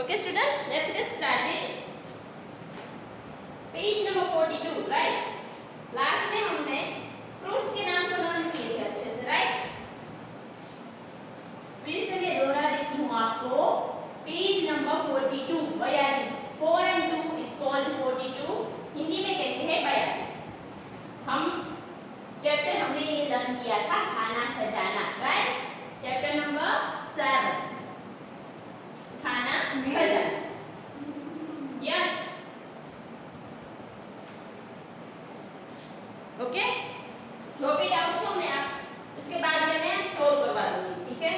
Okay students, let's get started. Page number 42, right? Last में हमने fruits के नाम को लर्न किए थे अच्छे से, right? फिर से मैं दोहरा देती हूँ आपको. Page number 42, 42. 4 and 2 it's called 42. Hindi में कहते हैं 42. हम चैप्टर हमने ये लर्न किया था खाना खजाना, right? Chapter number 7. खाना खजाना. Yes. ओके, जो भी डाउट्स हो मैं आप इसके बाद में मैं सॉल्व करवा दूंगी, ठीक है?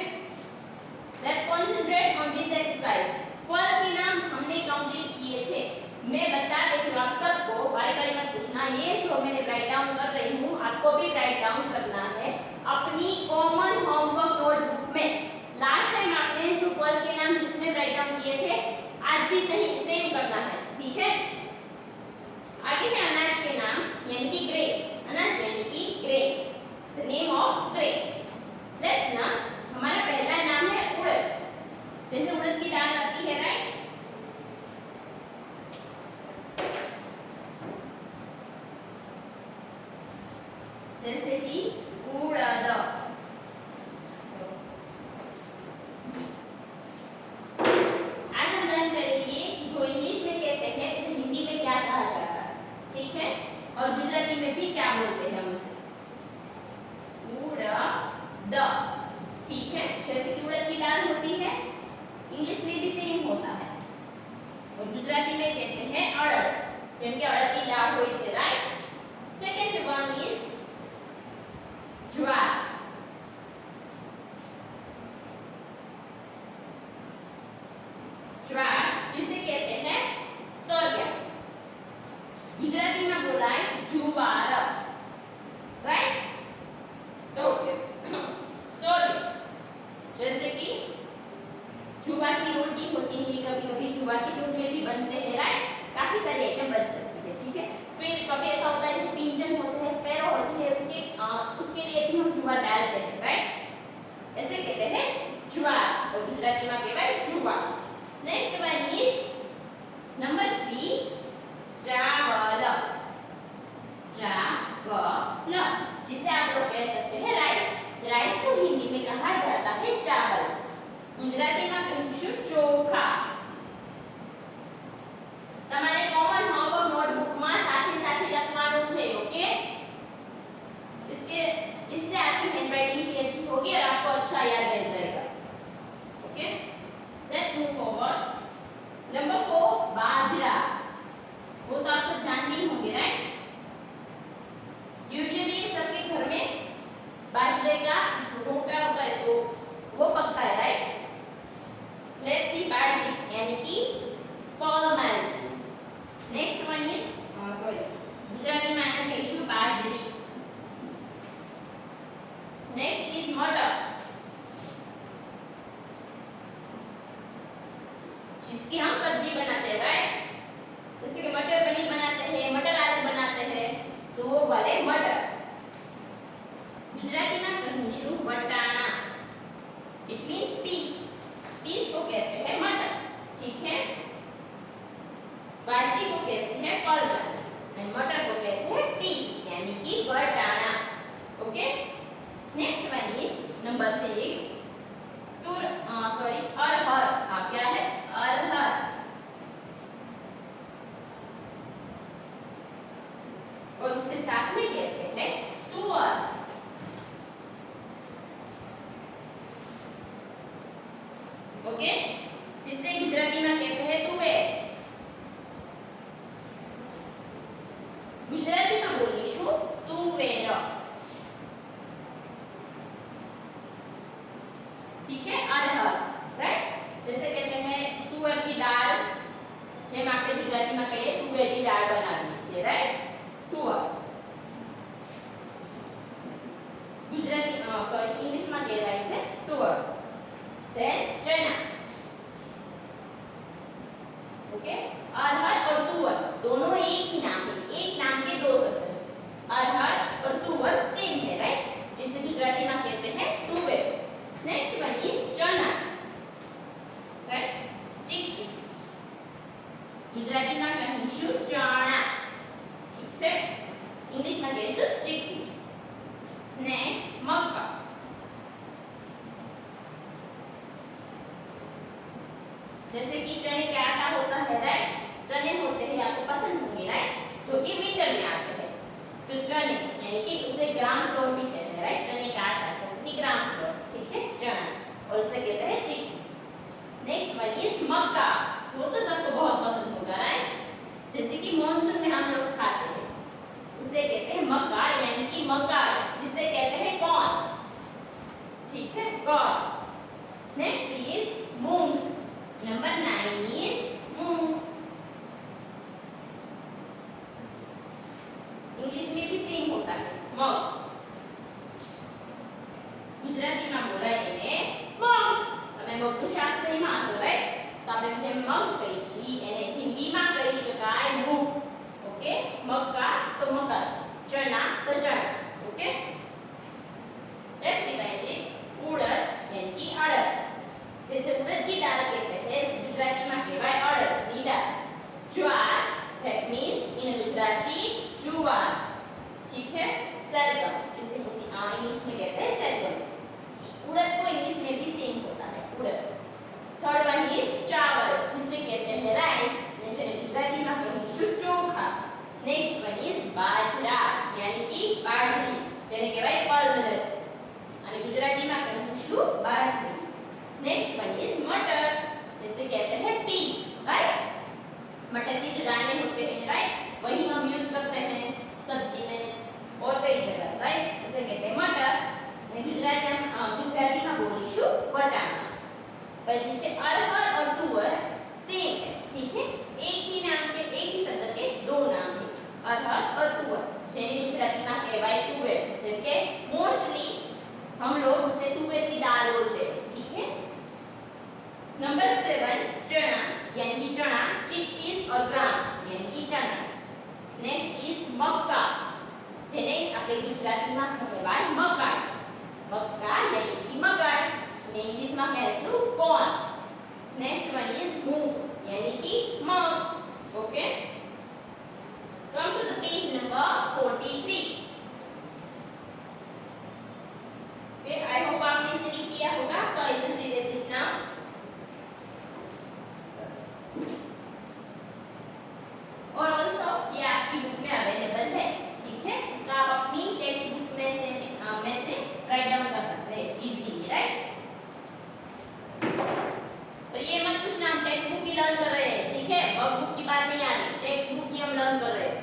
Let's concentrate on this exercise. फल के नाम हमने कंप्लीट किए थे. मैं बता देती हूँ आप सबको, बारी बारी मत पूछना. ये जो मैंने राइट डाउन कर रही हूँ आपको भी राइट डाउन करना है अपनी कॉमन होमवर्क नोटबुक में. लास्ट टाइम आपने जो फल के नाम जिसमें राइट डाउन किए थे आज भी सही सेम करना है, ठीक है? आगे है अनाज के नाम यानी कि ग्रेप्स. अनाज यानी कि grape. The name of grapes. Let's ना हमारा पहला नाम है उड़द. जैसे उड़द की दाल आती है, राइट? जैसे कि उड़द. आज हम लर्न करेंगे जो इंग्लिश में कहते हैं इसे हिंदी में क्या कहा जाता है, ठीक है? और गुजराती में भी क्या बोलते हैं हम उसे? उड़द, ठीक है? जैसे कि उड़द की दाल होती है, इंग्लिश में भी सेम होता है. और गुजराती में कहते हैं अड़द. જેમ કે અડદ ની દાળ હોય છે, રાઈટ? સેકન્ડ વન ઇઝ ज्वार. ज्वार जिसे कहते हैं सोरगिया. गुजराती में बोलाए जुवार, राइट? सोरगिया. सोरगिया जैसे कि जुवार की रोटी होती है, कभी-कभी जुवार की रोटी भी बनते हैं, राइट? काफी सारी आइटम बन सकती है, ठीक है? फिर कभी ऐसा होता है जो पिंजन होते हैं, स्पैरो होती है, उसके लिए भी हम जुवार डालते हैं, राइट? ऐसे कहते हैं जुवार. और गुजराती में कहवाय जुवार. नेक्स्ट वन इज नंबर 3 चावल. चावल जिसे आप लोग कह सकते हैं राइस. राइस को हिंदी में कहा जाता है चावल. गुजराती में कहीશું ચોખા. તમારે કોમન હોમવર્ક નોટબુક માં સાથે સાથે લખવાનું છે, ओके? इससे आपकी हैंडराइटिंग भी अच्छी होगी और आपको अच्छा याद रह जाएगा, okay? Let's move forward. Number 4 बाजरा. वो तो आप सब जानते ही होंगे, राइट? यूजुअली सबके घर में बाजरे का रोटा होता है तो वो पकता है, राइट? लेट्स सी बाजरी यानी कि पॉलमेंट. नेक्स्ट वन इज गुजराती में आने कहीશું बाजरी. नेक्स्ट इज मटर जिसकी हम सब्जी बनाते हैं, राइट? जैसे कि मटर पनीर बनाते हैं, मटर आलू बनाते हैं, तो वो वाले मटर. गुजराती में कहीશું वटाणा. It means peas. पीस को कहते हैं मटर, ठीक है? बाजरी को कहते हैं पॉलमेंट और मटर को कहते हैं पीस यानी कि वटाणा, okay? Next one is number 6 arhar. हाँ, क्या है? अरहर. और उससे साथ में कहते हैं तुअर. ओके? जिसे गुजराती में कहते हैं तुवेर. गुजराती में बोलीશું तुवेर, ठीक है? अरहर, राइट? जैसे कहते हैं तुअर की दाल, જેમ આપણે ગુજરાતી માં કહીએ તુવેરની દાળ બનાવીએ છીએ, રાઈટ? तुअर. गुजराती इंग्लिश में કહેવાય છે तुअर. देन चना, ओके? अरहर और तुअर दोनों एक ही नाम है. एक नाम के दो शब्द हैं. अरहर और तुअर सेम है, राइट? जिसे गुजराती में कहते हैं तुवेर. नेक्स्ट वन इज चना, राइट? चिकपीस. ગુજરાતીમાં કહીશું ચણા, ઠીક છે? ઇંગ્લિશમાં કહીશું chickpeas. नेक्स्ट मक्का, जैसे कि चने का आटा होता है राइट, चने होते हैं आपको पसंद होंगे राइट, जो कि विंटर में आते हैं। तो चने यानी कि उसे ग्राम फ्लोर भी कहते हैं राइट, चने का आटा जैसे कि ग्राम फ्लोर, ठीक है, चना, और उसे कहते हैं चिकपीस। नेक्स्ट वन इज मक्का, वो तो सबको बहुत पसंद होगा राइट, जैसे कि मॉनसून में हम लोग खाते हैं, उसे कहते हैं मक्का यानी कि मकाई, जिसे कहते हैं कॉर्न, ठीक है, corn. Next is moong, number 9 is moong. English में भी सेम होता है मग, गुजराती में बोलाय એને મગ, તમે મગનું શાક છે એમાં હશો રાઈટ, તો આપણે જે મગ કહી છીએ એને હિન્દીમાં કહી શકાય મૂંગ, ओके, मक्का तो मकर, चना तो चना, ओके। लेट्स डिवाइड इट, उड़द यानी कि अड़द, जैसे उड़द की दाल कहते हैं गुजराती में कहेवाय अड़द ની દાળ, ज्वार दैट मींस इन गुजराती जुवार, ठीक है, सरगम जिसे इंग्लिश में कहते हैं सरगम, उड़द को इंग्लिश में भी सेम होता है उड़द। थर्ड वन इज चावल, जिसे कहते हैं राइस, जैसे गुजराती में कहीશું ચોખા। नेक्स्ट वन इज बाजरा यानी कि बाजरी, જેને કહેવાય પલ્મનટ, અને ગુજરાતીમાં કહીશું બાજરી। नेक्स्ट वन इज मटर, जिसे कहते हैं पीस राइट, मटर के जो दाने होते हैं राइट, वही हम यूज करते हैं सब्जी में और कई जगह राइट, इसे कहते हैं मटर। गुजराती में बोलीશું वटाणा। પછી છે અરહર और तुअर सेम है, ठीक है, एक ही नाम के एक ही शब्द के दो नाम है, अरहर और तुअर, જેને ગુજરાતીમાં કહેવાય तुवेर, જેમ કે मोस्टली हम लोग उसे तुवेर की दाल बोलते हैं, ठीक है। नंबर 7 चना यानी कि चना, चिकपीस और ग्राम यानी कि चना। नेक्स्ट इज मक्का, જેને આપણે ગુજરાતીમાં કહેવાય મકાઈ, मक्का यानी कि मकाई, इंग्लिश में कहेશું कॉर्न। नेक्स्ट वन इज मूंग यानी कि mung, okay. Come to the page number 43, okay, I hope आपने इसे लिख लिया होगा, so I just erase it now. और ऑल्सो ये आपकी बुक में अवेलेबल है, ठीक है, तो आप अपनी टेक्स्ट बुक में से राइट डाउन कर सकते हैं इजीली राइट। तो ये मत पूछना हम टेक्स्ट बुक ही लर्न कर रहे हैं, ठीक है, वर्क बुक की बात नहीं आ रही, टेक्स्ट बुक ही हम लर्न कर रहे हैं।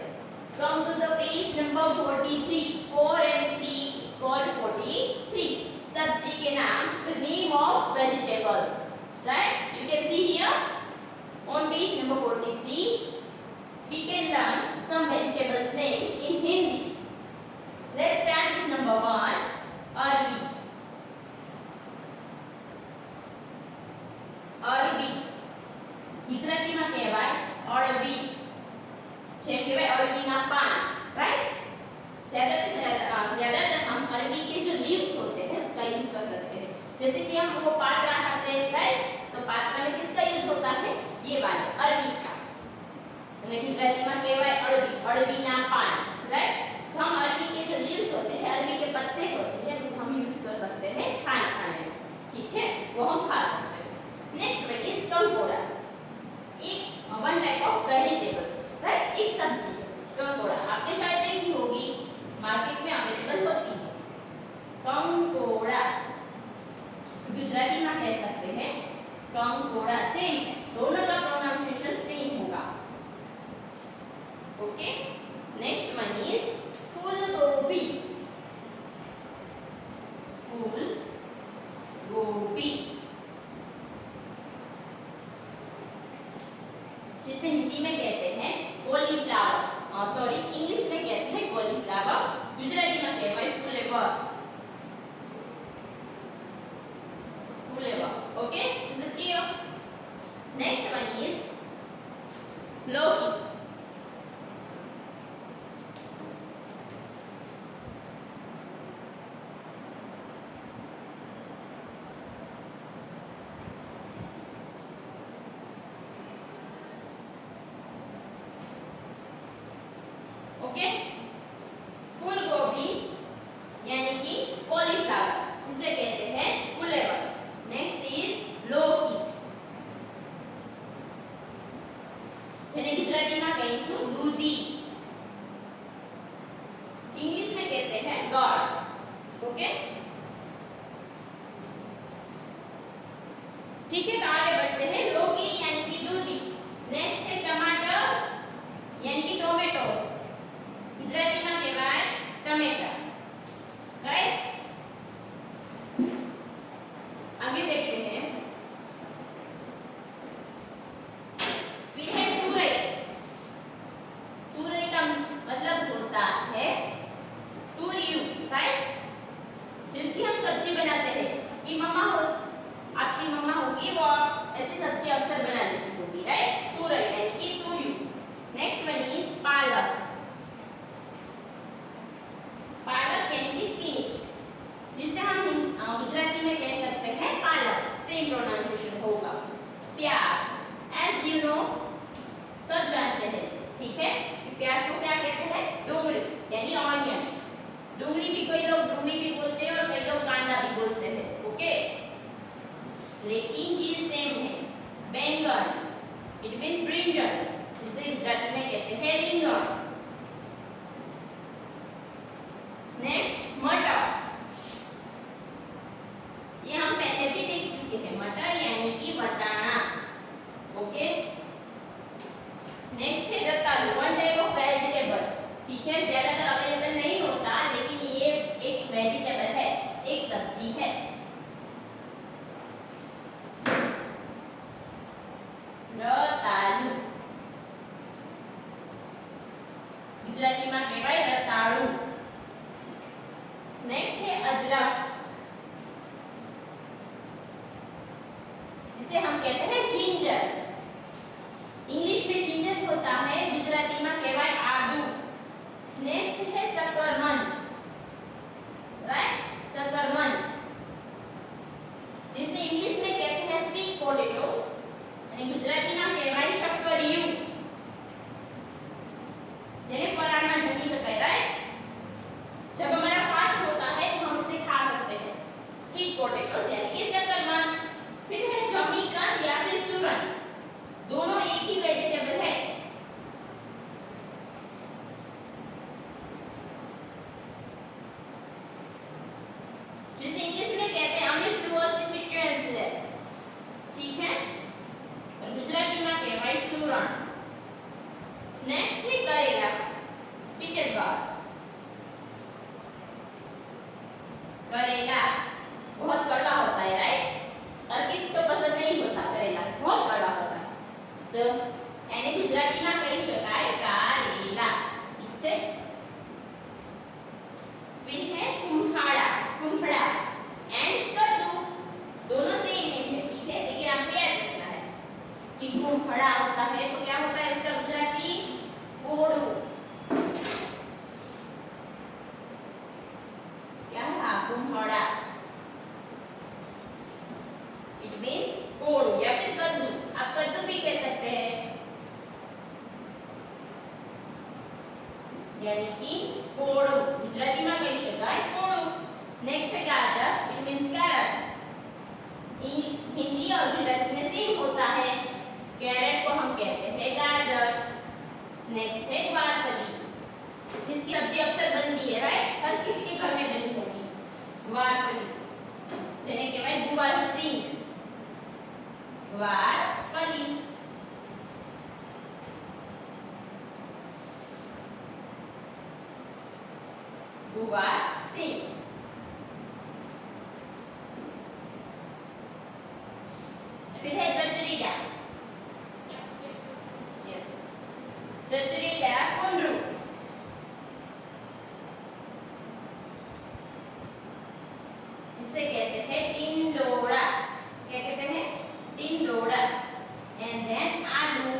Come to the page number 43, 4 and 3 is called 43, सब्जी के नाम, the name of vegetables, right, you can see here on page number 43 we can learn some vegetables name in Hindi. Let's start with number 1, अरबी, अरबी गुजरातीમાં કહેવાય અળવી, જેમ કહેવાય અળવીના પાન right. ज्यादातर हम अरबी के जो लीव्स होते हैं उसका यूज कर सकते हैं, जैसे कि हम वो पात्रा खाते हैं राइट, तो पात्रा में किसका यूज होता है, ये वाले अरबी का, અને ગુજરાતીમાં કહેવાય અળવી, અળવીના પાન राइट। तो हम अरबी के जो लीव्स होते हैं, अरबी के पत्ते होते हैं, उसको हम यूज कर सकते हैं खाना खाने में, ठीक है, वो हम खा सकते हैं। नेक्स्ट वन इज कंकोड़ा, एक one type of vegetables right, एक सब्जी कंकोड़ा, आपने शायद देखी होगी, मार्केट में अवेलेबल होती है कंकोड़ा, गुजराती में कह सकते हैं कंकोड़ा, सेम है, दोनों का प्रोनाउंसिएशन सेम होगा, okay. Next one is full गोभी, फूल गोभी, जिसे हिंदी में कहते हैं कॉलीफ्लावर, सॉरी इंग्लिश में कहते हैं कॉलीफ्लावर, गुजराती में कहते हैं फूलेवर, फूलेवर, okay, is it clear. Next one is लौकी, ओके। फूल गोभी यानी कि कॉलीफ्लावर जिसे कहते हैं फुलेवर। नेक्स्ट इज लौकी જેને ગુજરાતીમાં કહીશું દૂધી, इंग्लिश में कहते हैं gourd, ओके। ठीक है, तो आगे बढ़ते हैं। लौकी यानी कि दूधी। नेक्स्ट है टमाटर यानी कि टोमेटोस, गुजरातीમાં કહેવાય टमेटा, राइट। आगे देखते हैं। फिर है तुरई। तुरई का मतलब होता है तुरियू, राइट, जिसकी हम सब्जी बनाते हैं। कि मम्मा हो, आपकी मम्मा होगी वो ऐसी सब्जी अक्सर बना देती होगी, राइट। तुरई यानी कि तुरियू। नेक्स्ट वन इज पालक। पालक यानी कि स्पिनच, जिसे हम गुजराती में कह सकते हैं पालक, सेम प्रोनाउंसिएशन होगा। प्याज, एज यू नो, सब जानते हैं, ठीक है, कि प्याज को क्या कहते हैं? डूंगरी यानी ऑनियन। डूंगरी भी कोई लोग डूंगरी भी बोलते हैं और कई लोग कांदा भी बोलते हैं, ओके। लेकिन चीज सेम है। बैंगन, इट मींस ब्रिंजल, जिसे गुजराती में कहते हैं રીંગણ। नेक्स्ट मटर, ये हम पहले भी देख चुके हैं। मटर यानी कि वटाणा, ओके। नेक्स्ट है रतालू, वन टाइप ऑफ वेजिटेबल, ठीक है, ज्यादातर अवेलेबल नहीं होता, लेकिन ये एक वेजिटेबल है, एक सब्जी है। रतालू गुजरातीમાં કહેવાય રતાળુ। नेक्स्ट है अदरक, जिसे हम कहते हैं जिंजर। इंग्लिश में जिंजर होता है, गुजराती में कहवाय आदू। नेक्स्ट है शकरकंद, राइट, शकरकंद, जिसे इंग्लिश में कहते हैं स्वीट पोटैटोस અને ગુજરાતીમાં કહેવાય શક્કરિયું, જેને ફરાળમાં જમી શકાય, રાइट। जब हमारा फास्ट होता है तो हम इसे खा सकते हैं, स्वीट पोटैटोस यानी कि शकरकंद। फिर है जमीकंद या फिर सूरन, दोनों एक ही वेजिटेबल है। जिसे इंग्लिश में कहते हैं अम्बिफ्लुअस पिट्यूएंसियस, ठीक है, और गुजराती में कहवाय सूरण। नेक्स्ट है करेला, पिचड गॉट। करेला बहुत कड़वा होता है, राइट, और किसी को पसंद नहीं होता करेला, बहुत कड़वा होता है, तो એને ગુજરાતીમાં કહી શકાય કારેલા, ઠીક છે। फिर है कुम्हाड़ा, कुम्हड़ा एंड कद्दू, दोनों सेम नेम है, ठीक है, लेकिन आपको याद रखना है कि कुम्हड़ा होता है तो क्या होता है इसका गुजराती? कोड़ू। क्या है कुम्हड़ा? इट मींस कोड़ू या फिर कद्दू। आप कद्दू भी कह सकते हैं, यानी कि कोड़ू, गुजराती में कही शकाय कोड़ू। नेक्स्ट है गाजर, इट मींस कैरेट। हिंदी और गुजराती में सेम होता है, कैरेट को हम कहते हैं गाजर। नेक्स्ट है ग्वारफली, जिसकी सब्जी अक्सर बनती है, राइट, हर किसी के घर में बनी होगी ग्वारफली, જેને કહેવાય ગુવાર સિંગ, ग्वारफली। गुवार सिंग। फिर है जजरीडा, यस, जजरीडा कुंडरू, जिसे कहते हैं टिंडोरा, क्या कहते हैं? टिंडोरा। एंड देन आलू,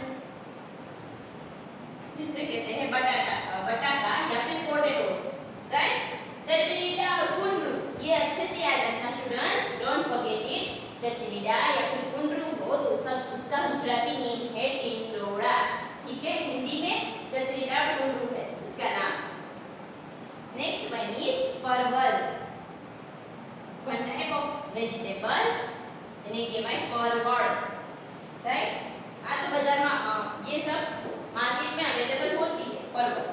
जिसे कहते हैं बटाटा, बटाटा या फिर पोटैटोस, राइट। जजरीडा और कुंडरू, ये अच्छे से याद रखना स्टूडेंट्स, डोंट फॉरगेट इट। जजरीडा या फिर कुंडरू हो तो सब એને કહેવાય પરવળ, રાઈટ। આ તો બજારમાં ये सब मार्केट में अवेलेबल होती है परवल।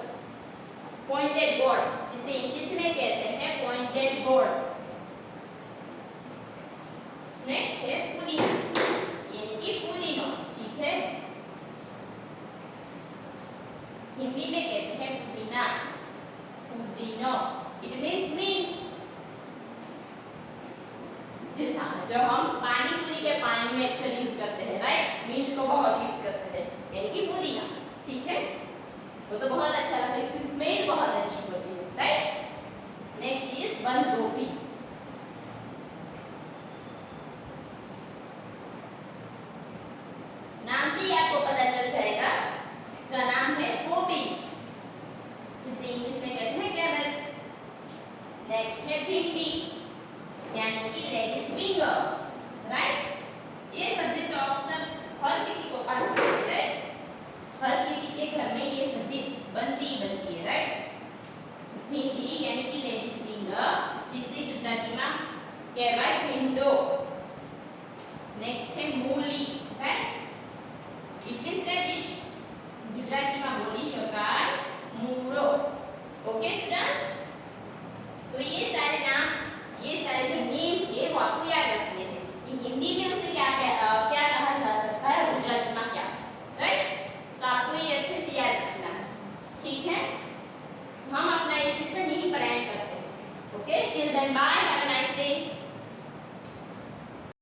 पॉइंटेड गोर्ड जिसे इंग्लिश में कहते हैं पॉइंटेड गोर्ड। नेक्स्ट है पुदीना, यानी कि पुदीनो, ठीक है। हिंदी में कहते हैं पुदीना, पुदीनो, इट मींस मिंट। जब हम पानी पूरी के पानी में अक्सर यूज करते हैं, राइट, मिंट को बहुत यूज करते हैं, यानी कि पुदीना, ठीक है। वो तो बहुत अच्छा लगता है, इसकी स्मेल बहुत अच्छी होती है, राइट। नेक्स्ट इज बंद गोभी। नाम से ही आपको पता चल जाएगा, इसका नाम है कोबीज, जिसे इंग्लिश में कहते हैं कैबेज। नेक्स्ट है भिंडी, यानी कि लेडीज फिंगर, राइट। ये सब्जी तो अक्सर हर किसी को आती है, राइट, हर किसी के घर में ये सब्जी बनती है, राइट। भिंडी यानी कि लेडीज फिंगर, जिसे गुजराती में कहेवाय भींडो। नेक्स्ट है मूली, right, it means radish, Gujarati में बोली शकाय मूळो। Okay students.